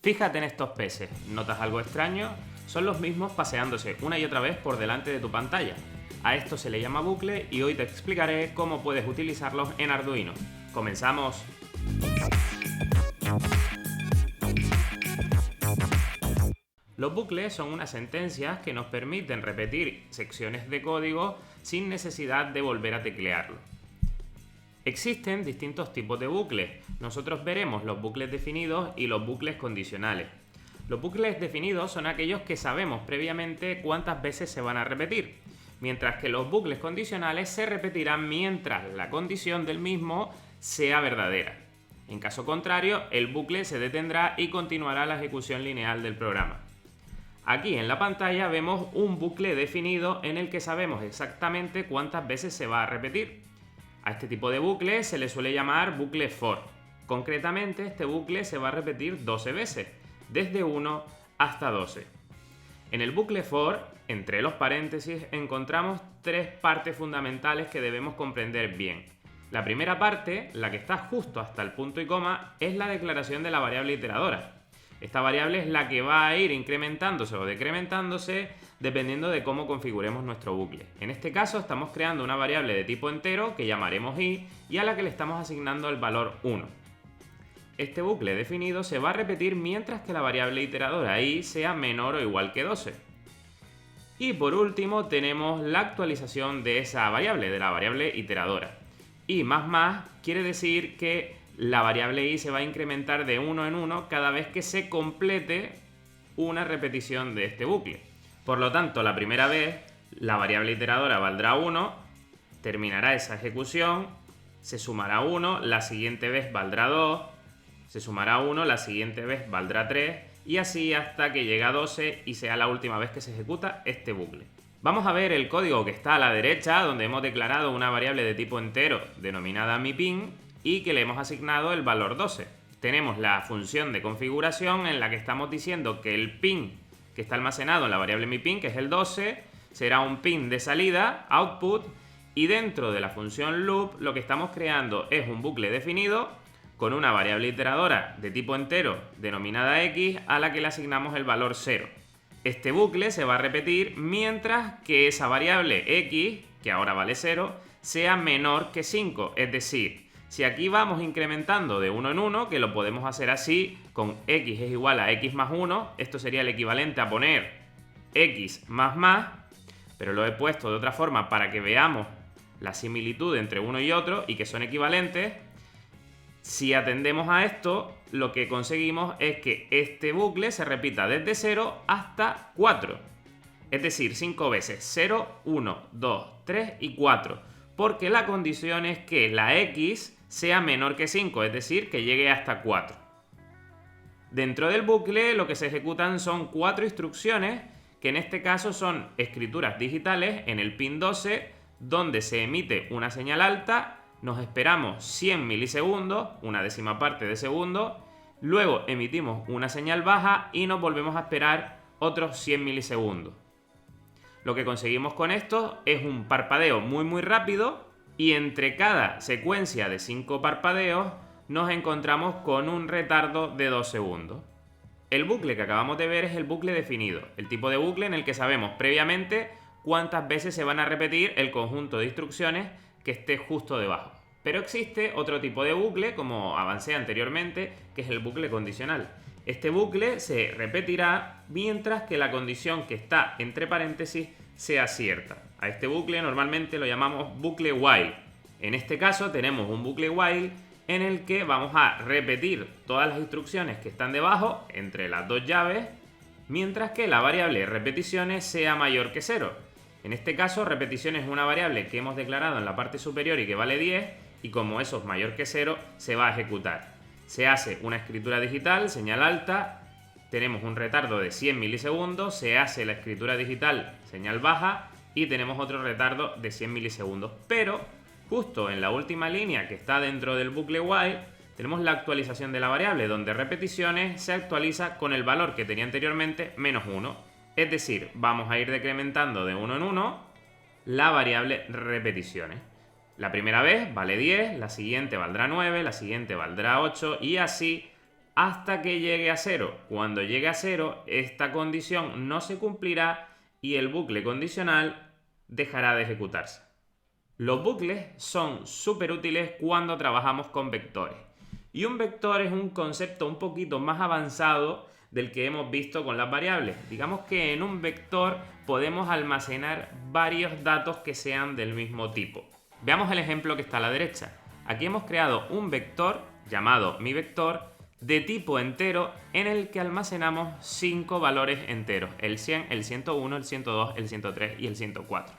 Fíjate en estos peces, ¿notas algo extraño? Son los mismos paseándose una y otra vez por delante de tu pantalla. A esto se le llama bucle y hoy te explicaré cómo puedes utilizarlos en Arduino. ¡Comenzamos! Los bucles son unas sentencias que nos permiten repetir secciones de código sin necesidad de volver a teclearlo. Existen distintos tipos de bucles. Nosotros veremos los bucles definidos y los bucles condicionales. Los bucles definidos son aquellos que sabemos previamente cuántas veces se van a repetir, mientras que los bucles condicionales se repetirán mientras la condición del mismo sea verdadera. En caso contrario, el bucle se detendrá y continuará la ejecución lineal del programa. Aquí en la pantalla vemos un bucle definido en el que sabemos exactamente cuántas veces se va a repetir. A este tipo de bucle se le suele llamar bucle for. Concretamente, este bucle se va a repetir 12 veces, desde 1 hasta 12. En el bucle for, entre los paréntesis, encontramos tres partes fundamentales que debemos comprender bien. La primera parte, la que está justo hasta el punto y coma, es la declaración de la variable iteradora. Esta variable es la que va a ir incrementándose o decrementándose dependiendo de cómo configuremos nuestro bucle. En este caso estamos creando una variable de tipo entero que llamaremos i y a la que le estamos asignando el valor 1. Este bucle definido se va a repetir mientras que la variable iteradora i sea menor o igual que 12. Y por último tenemos la actualización de esa variable, de la variable iteradora. I más quiere decir que la variable i se va a incrementar de 1 en 1 cada vez que se complete una repetición de este bucle. Por lo tanto, la primera vez la variable iteradora valdrá 1, terminará esa ejecución, se sumará 1, la siguiente vez valdrá 2, se sumará 1, la siguiente vez valdrá 3 y así hasta que llegue a 12 y sea la última vez que se ejecuta este bucle. Vamos a ver el código que está a la derecha, donde hemos declarado una variable de tipo entero denominada miPin y que le hemos asignado el valor 12. Tenemos la función de configuración en la que estamos diciendo que el pin que está almacenado en la variable miPin, que es el 12, será un pin de salida, output, y dentro de la función loop lo que estamos creando es un bucle definido con una variable iteradora de tipo entero denominada x a la que le asignamos el valor 0. Este bucle se va a repetir mientras que esa variable x, que ahora vale 0, sea menor que 5, es decir, si aquí vamos incrementando de 1 en 1, que lo podemos hacer así, con x es igual a x más 1, esto sería el equivalente a poner x más, pero lo he puesto de otra forma para que veamos la similitud entre uno y otro y que son equivalentes. Si atendemos a esto, lo que conseguimos es que este bucle se repita desde 0 hasta 4. Es decir, 5 veces 0, 1, 2, 3 y 4. Porque la condición es que la x sea menor que 5, es decir, que llegue hasta 4. Dentro del bucle lo que se ejecutan son 4 instrucciones, que en este caso son escrituras digitales en el pin 12, donde se emite una señal alta, nos esperamos 100 milisegundos, una décima parte de segundo, luego emitimos una señal baja y nos volvemos a esperar otros 100 milisegundos. Lo que conseguimos con esto es un parpadeo muy rápido y entre cada secuencia de 5 parpadeos nos encontramos con un retardo de 2 segundos. El bucle que acabamos de ver es el bucle definido, el tipo de bucle en el que sabemos previamente cuántas veces se van a repetir el conjunto de instrucciones que esté justo debajo. Pero existe otro tipo de bucle, como avancé anteriormente, que es el bucle condicional. Este bucle se repetirá mientras que la condición que está entre paréntesis sea cierta. A este bucle normalmente lo llamamos bucle while. En este caso tenemos un bucle while en el que vamos a repetir todas las instrucciones que están debajo, entre las dos llaves, mientras que la variable repeticiones sea mayor que 0. En este caso, repeticiones es una variable que hemos declarado en la parte superior y que vale 10, y como eso es mayor que 0, se va a ejecutar. Se hace una escritura digital, señal alta, tenemos un retardo de 100 milisegundos, se hace la escritura digital, señal baja, y tenemos otro retardo de 100 milisegundos. Pero, justo en la última línea que está dentro del bucle while, tenemos la actualización de la variable, donde repeticiones se actualiza con el valor que tenía anteriormente, menos 1. Es decir, vamos a ir decrementando de 1 en 1 la variable repeticiones. La primera vez vale 10, la siguiente valdrá 9, la siguiente valdrá 8 y así hasta que llegue a 0. Cuando llegue a 0, esta condición no se cumplirá y el bucle condicional dejará de ejecutarse. Los bucles son súper útiles cuando trabajamos con vectores. Y un vector es un concepto un poquito más avanzado del que hemos visto con las variables. Digamos que en un vector podemos almacenar varios datos que sean del mismo tipo. Veamos el ejemplo que está a la derecha. Aquí hemos creado un vector llamado miVector de tipo entero en el que almacenamos 5 valores enteros: el 100, el 101, el 102, el 103 y el 104.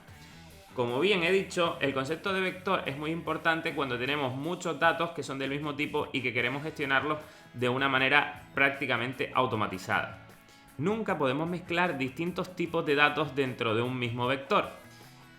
Como bien he dicho, el concepto de vector es muy importante cuando tenemos muchos datos que son del mismo tipo y que queremos gestionarlos de una manera prácticamente automatizada. Nunca podemos mezclar distintos tipos de datos dentro de un mismo vector.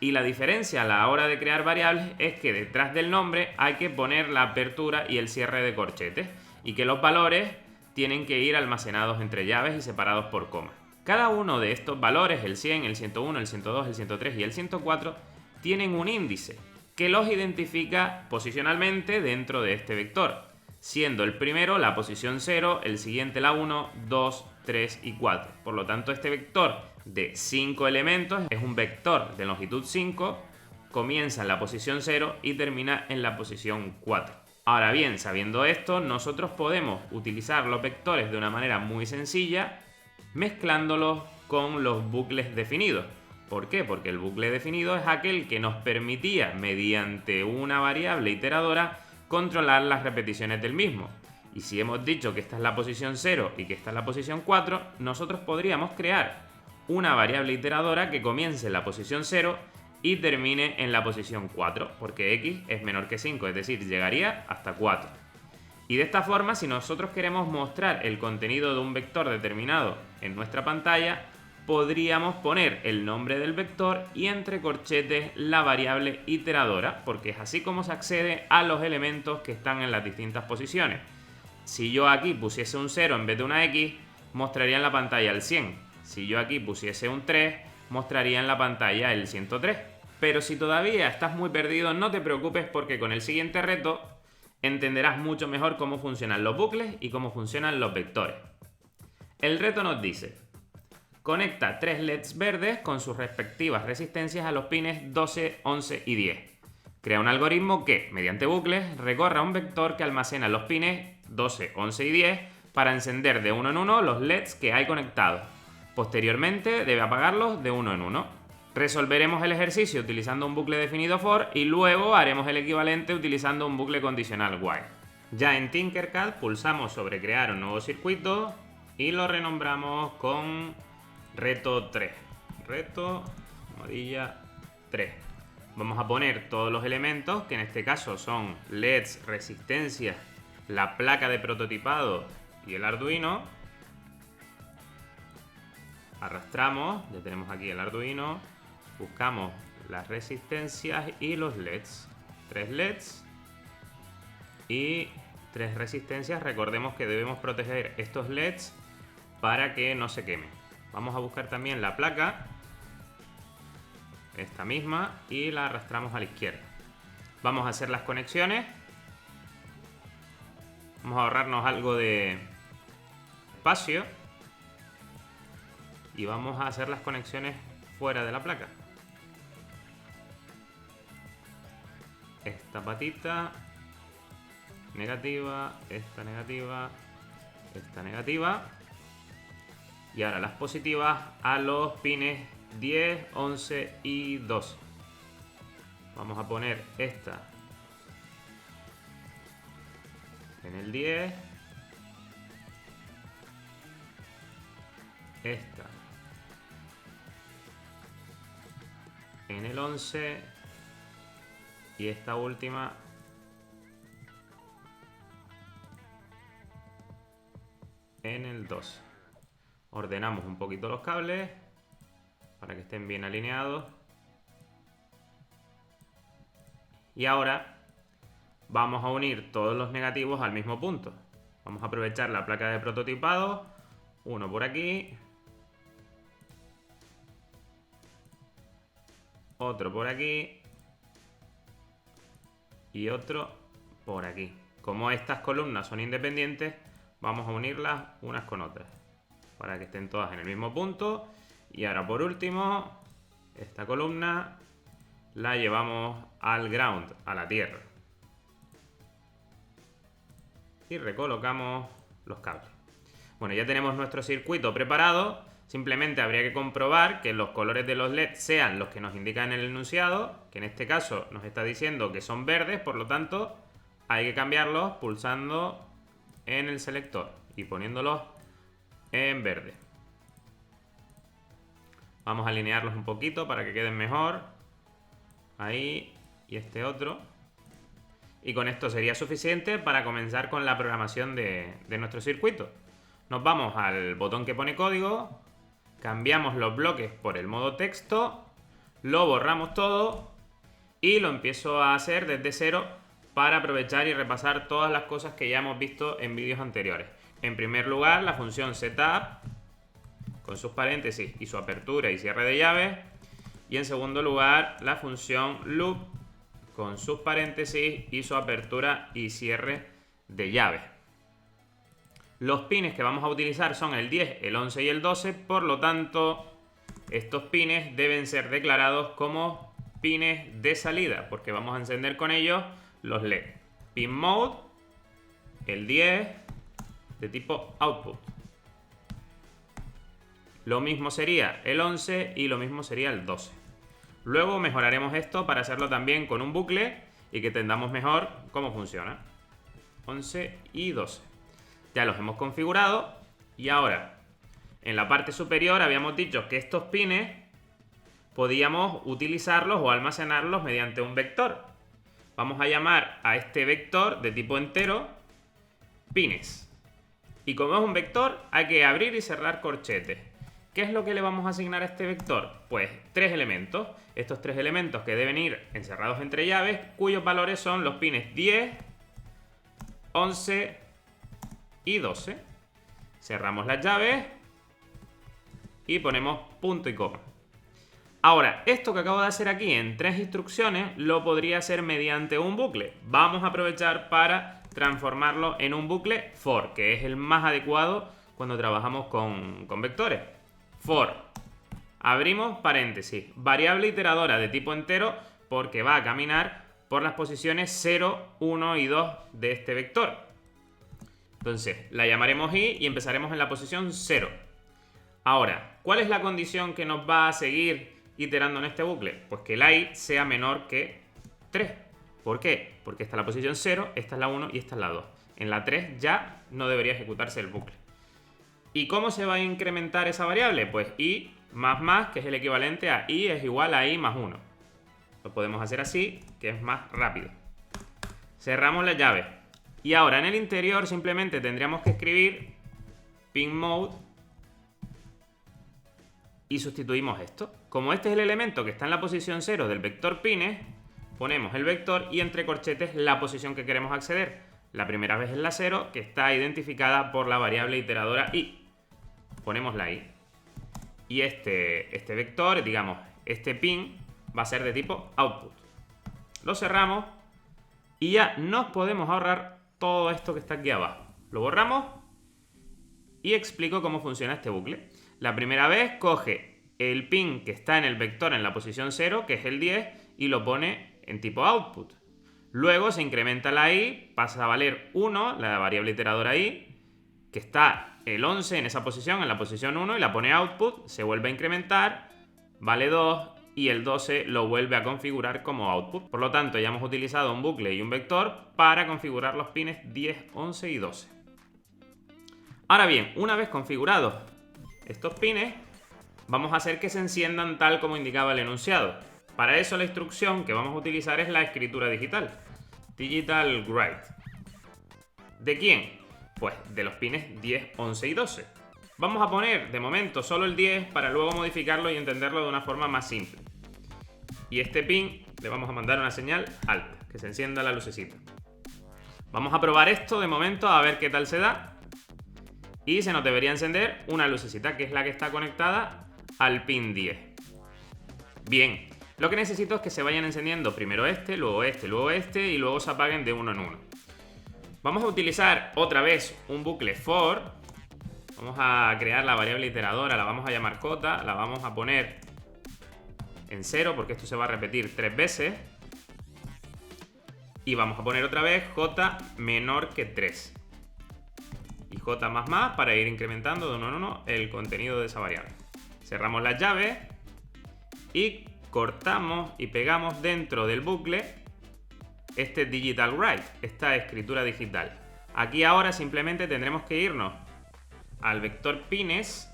Y la diferencia a la hora de crear variables es que detrás del nombre hay que poner la apertura y el cierre de corchetes, y que los valores tienen que ir almacenados entre llaves y separados por coma. Cada uno de estos valores, el 100, el 101, el 102, el 103 y el 104, tienen un índice que los identifica posicionalmente dentro de este vector, siendo el primero la posición 0, el siguiente la 1, 2, 3 y 4. Por lo tanto, este vector de 5 elementos es un vector de longitud 5, comienza en la posición 0 y termina en la posición 4. Ahora bien, sabiendo esto, nosotros podemos utilizar los vectores de una manera muy sencilla, mezclándolos con los bucles definidos. ¿Por qué? Porque el bucle definido es aquel que nos permitía, mediante una variable iteradora, controlar las repeticiones del mismo. Y si hemos dicho que esta es la posición 0 y que esta es la posición 4, nosotros podríamos crear una variable iteradora que comience en la posición 0 y termine en la posición 4, porque x es menor que 5, es decir, llegaría hasta 4. Y de esta forma, si nosotros queremos mostrar el contenido de un vector determinado en nuestra pantalla, podríamos poner el nombre del vector y entre corchetes la variable iteradora, porque es así como se accede a los elementos que están en las distintas posiciones. Si yo aquí pusiese un 0 en vez de una x, mostraría en la pantalla el 100. Si yo aquí pusiese un 3, mostraría en la pantalla el 103. Pero si todavía estás muy perdido, no te preocupes, porque con el siguiente reto entenderás mucho mejor cómo funcionan los bucles y cómo funcionan los vectores. El reto nos dice: conecta 3 LEDs verdes con sus respectivas resistencias a los pines 12, 11 y 10. Crea un algoritmo que, mediante bucles, recorra un vector que almacena los pines 12, 11 y 10 para encender de uno en uno los LEDs que hay conectados. Posteriormente debe apagarlos de uno en uno. Resolveremos el ejercicio utilizando un bucle definido for y luego haremos el equivalente utilizando un bucle condicional while. Ya en Tinkercad pulsamos sobre crear un nuevo circuito y lo renombramos con reto 3. Reto almohadilla 3. Vamos a poner todos los elementos, que en este caso son LEDs, resistencias, la placa de prototipado y el Arduino. Arrastramos, ya tenemos aquí el Arduino. Buscamos las resistencias y los LEDs. 3 LEDs y 3 resistencias. Recordemos que debemos proteger estos LEDs para que no se quemen. Vamos a buscar también la placa, esta misma, y la arrastramos a la izquierda. Vamos a hacer las conexiones. Vamos a ahorrarnos algo de espacio y vamos a hacer las conexiones fuera de la placa. Esta patita negativa, esta negativa, esta negativa, y ahora las positivas a los pines 10, 11 y 12. Vamos a poner esta en el 10, esta en el 11 y esta última en el 12. Ordenamos un poquito los cables para que estén bien alineados. Y ahora vamos a unir todos los negativos al mismo punto. Vamos a aprovechar la placa de prototipado, uno por aquí, otro por aquí y otro por aquí. Como estas columnas son independientes, vamos a unirlas unas con otras para que estén todas en el mismo punto. Y ahora por último, esta columna la llevamos al ground, a la tierra. Y recolocamos los cables. Bueno, ya tenemos nuestro circuito preparado. Simplemente habría que comprobar que los colores de los LED sean los que nos indican en el enunciado, que en este caso nos está diciendo que son verdes, por lo tanto hay que cambiarlos pulsando en el selector y poniéndolos en verde. Vamos a alinearlos un poquito para que queden mejor. Ahí, y este otro. Y con esto sería suficiente para comenzar con la programación de nuestro circuito. Nos vamos al botón que pone código, cambiamos los bloques por el modo texto, lo borramos todo y lo empiezo a hacer desde cero para aprovechar y repasar todas las cosas que ya hemos visto en vídeos anteriores. En primer lugar, la función setup con sus paréntesis y su apertura y cierre de llaves. Y en segundo lugar, la función loop con sus paréntesis y su apertura y cierre de llaves. Los pines que vamos a utilizar son el 10, el 11 y el 12, por lo tanto, estos pines deben ser declarados como pines de salida, porque vamos a encender con ellos los LED. Pin mode, el 10, de tipo output. Lo mismo sería el 11 y lo mismo sería el 12. Luego mejoraremos esto para hacerlo también con un bucle y que entendamos mejor cómo funciona. 11 y 12. Ya los hemos configurado y ahora en la parte superior habíamos dicho que estos pines podíamos utilizarlos o almacenarlos mediante un vector. Vamos a llamar a este vector de tipo entero pines. Y como es un vector hay que abrir y cerrar corchetes. ¿Qué es lo que le vamos a asignar a este vector? Pues 3 elementos. Estos 3 elementos que deben ir encerrados entre llaves, cuyos valores son los pines 10, 11 y 12. Cerramos las llaves y ponemos punto y coma. Ahora, esto que acabo de hacer aquí en 3 instrucciones lo podría hacer mediante un bucle. Vamos a aprovechar para transformarlo en un bucle for, que es el más adecuado cuando trabajamos con vectores. For, abrimos paréntesis, variable iteradora de tipo entero porque va a caminar por las posiciones 0, 1 y 2 de este vector. Entonces, la llamaremos i y empezaremos en la posición 0. Ahora, ¿cuál es la condición que nos va a seguir iterando en este bucle? Pues que la i sea menor que 3. ¿Por qué? Porque esta es la posición 0, esta es la 1 y esta es la 2. En la 3 ya no debería ejecutarse el bucle. ¿Y cómo se va a incrementar esa variable? Pues i más, que es el equivalente a i es igual a i más 1. Lo podemos hacer así, que es más rápido. Cerramos la llave. Y ahora en el interior simplemente tendríamos que escribir pin mode y sustituimos esto. Como este es el elemento que está en la posición 0 del vector pines, ponemos el vector y entre corchetes la posición que queremos acceder. La primera vez es la 0, que está identificada por la variable iteradora i. Ponemos la i. Y este vector, digamos, este pin, va a ser de tipo output. Lo cerramos y ya nos podemos ahorrar todo esto que está aquí abajo. Lo borramos y explico cómo funciona este bucle. La primera vez coge el pin que está en el vector en la posición 0, que es el 10, y lo pone en tipo output. Luego se incrementa la i, pasa a valer 1, la variable iteradora i, que está el 11 en esa posición, en la posición 1, y la pone output, se vuelve a incrementar, vale 2, y el 12 lo vuelve a configurar como output. Por lo tanto, ya hemos utilizado un bucle y un vector para configurar los pines 10, 11 y 12. Ahora bien, una vez configurados estos pines, vamos a hacer que se enciendan tal como indicaba el enunciado. Para eso la instrucción que vamos a utilizar es la escritura digital. Digital write. ¿De quién? Pues de los pines 10, 11 y 12. Vamos a poner de momento solo el 10 para luego modificarlo y entenderlo de una forma más simple. Y este pin le vamos a mandar una señal alta, que se encienda la lucecita. Vamos a probar esto de momento a ver qué tal se da. Y se nos debería encender una lucecita, que es la que está conectada al pin 10. Bien, lo que necesito es que se vayan encendiendo primero este, luego este y luego se apaguen de uno en uno. Vamos a utilizar otra vez un bucle for. Vamos a crear la variable iteradora, la vamos a llamar j, la vamos a poner en 0 porque esto se va a repetir 3 veces. Y vamos a poner otra vez j menor que 3. Y j++ para ir incrementando de 1 en 1 el contenido de esa variable. Cerramos las llaves y cortamos y pegamos dentro del bucle este digital write, esta escritura digital. Aquí ahora simplemente tendremos que irnos al vector pines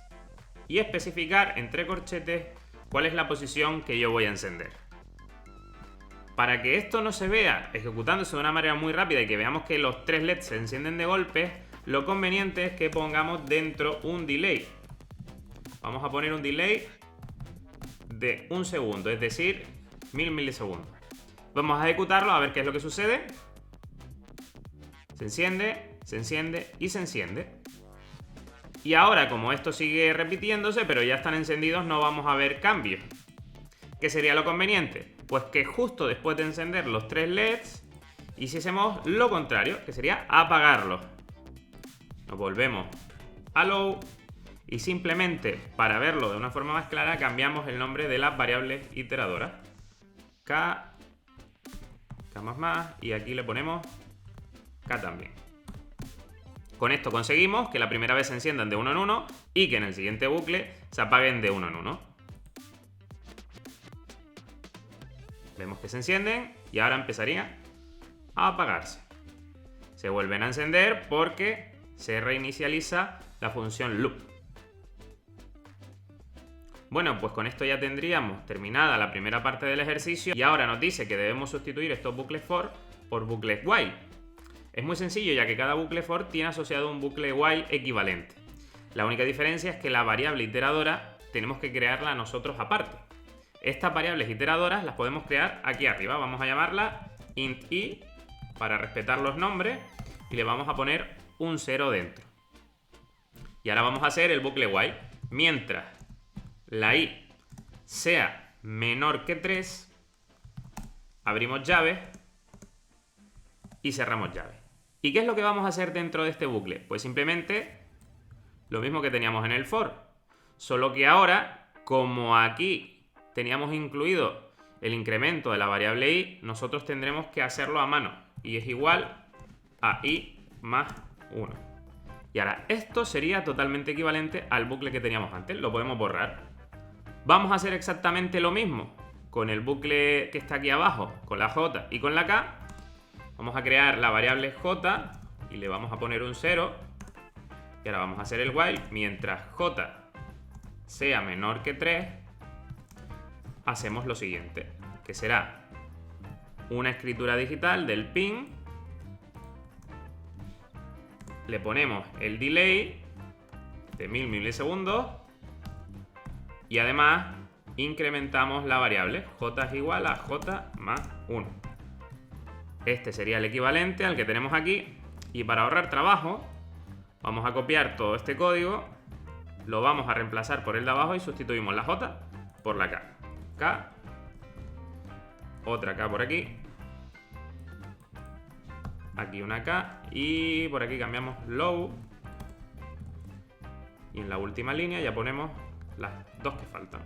y especificar entre corchetes cuál es la posición que yo voy a encender. Para que esto no se vea ejecutándose de una manera muy rápida y que veamos que los 3 LEDs se encienden de golpe, lo conveniente es que pongamos dentro un delay. Vamos a poner un delay de 1 segundo, es decir, 1000 milisegundos. Vamos a ejecutarlo a ver qué es lo que sucede. Se enciende y se enciende. Y ahora, como esto sigue repitiéndose, pero ya están encendidos, no vamos a ver cambios. ¿Qué sería lo conveniente? Pues que justo después de encender los 3 LEDs, hiciésemos lo contrario, que sería apagarlos. Nos volvemos a low y simplemente, para verlo de una forma más clara, cambiamos el nombre de las variables iteradoras. K y aquí le ponemos K también. Con esto conseguimos que la primera vez se enciendan de 1 en 1 y que en el siguiente bucle se apaguen de 1 en 1. Vemos que se encienden y ahora empezarían a apagarse. Se vuelven a encender porque se reinicializa la función loop. Bueno, pues con esto ya tendríamos terminada la primera parte del ejercicio y ahora nos dice que debemos sustituir estos bucles for por bucles while. Es muy sencillo, ya que cada bucle for tiene asociado un bucle while equivalente. La única diferencia es que la variable iteradora tenemos que crearla nosotros aparte. Estas variables iteradoras las podemos crear aquí arriba. Vamos a llamarla int i para respetar los nombres y le vamos a poner un 0 dentro. Y ahora vamos a hacer el bucle while. Mientras la i sea menor que 3, abrimos llave y cerramos llave. ¿Y qué es lo que vamos a hacer dentro de este bucle? Pues simplemente lo mismo que teníamos en el for, solo que ahora, como aquí teníamos incluido el incremento de la variable i, nosotros tendremos que hacerlo a mano y es igual a i más 1. Y ahora esto sería totalmente equivalente al bucle que teníamos antes, lo podemos borrar. Vamos a hacer exactamente lo mismo con el bucle que está aquí abajo, con la j y con la k. Vamos a crear la variable j y le vamos a poner un 0. Y ahora vamos a hacer el while. Mientras j sea menor que 3, hacemos lo siguiente, que será una escritura digital del pin. Le ponemos el delay de 1000 milisegundos. Y además incrementamos la variable. J es igual a j más 1. Este sería el equivalente al que tenemos aquí. Y para ahorrar trabajo, vamos a copiar todo este código, lo vamos a reemplazar por el de abajo y sustituimos la j por la k. K, otra k por aquí, aquí una k y por aquí cambiamos low. Y en la última línea ya ponemos las dos que faltan.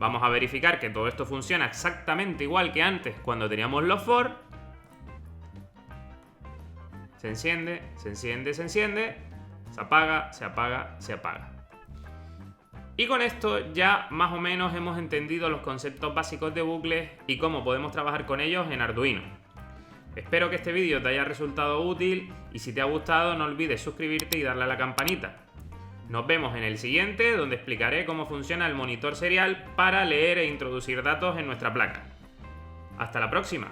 Vamos a verificar que todo esto funciona exactamente igual que antes cuando teníamos los for. Se enciende, se enciende, se enciende, se apaga, se apaga, se apaga. Y con esto ya más o menos hemos entendido los conceptos básicos de bucles y cómo podemos trabajar con ellos en Arduino. Espero que este vídeo te haya resultado útil y si te ha gustado no olvides suscribirte y darle a la campanita. Nos vemos en el siguiente, donde explicaré cómo funciona el monitor serial para leer e introducir datos en nuestra placa. ¡Hasta la próxima!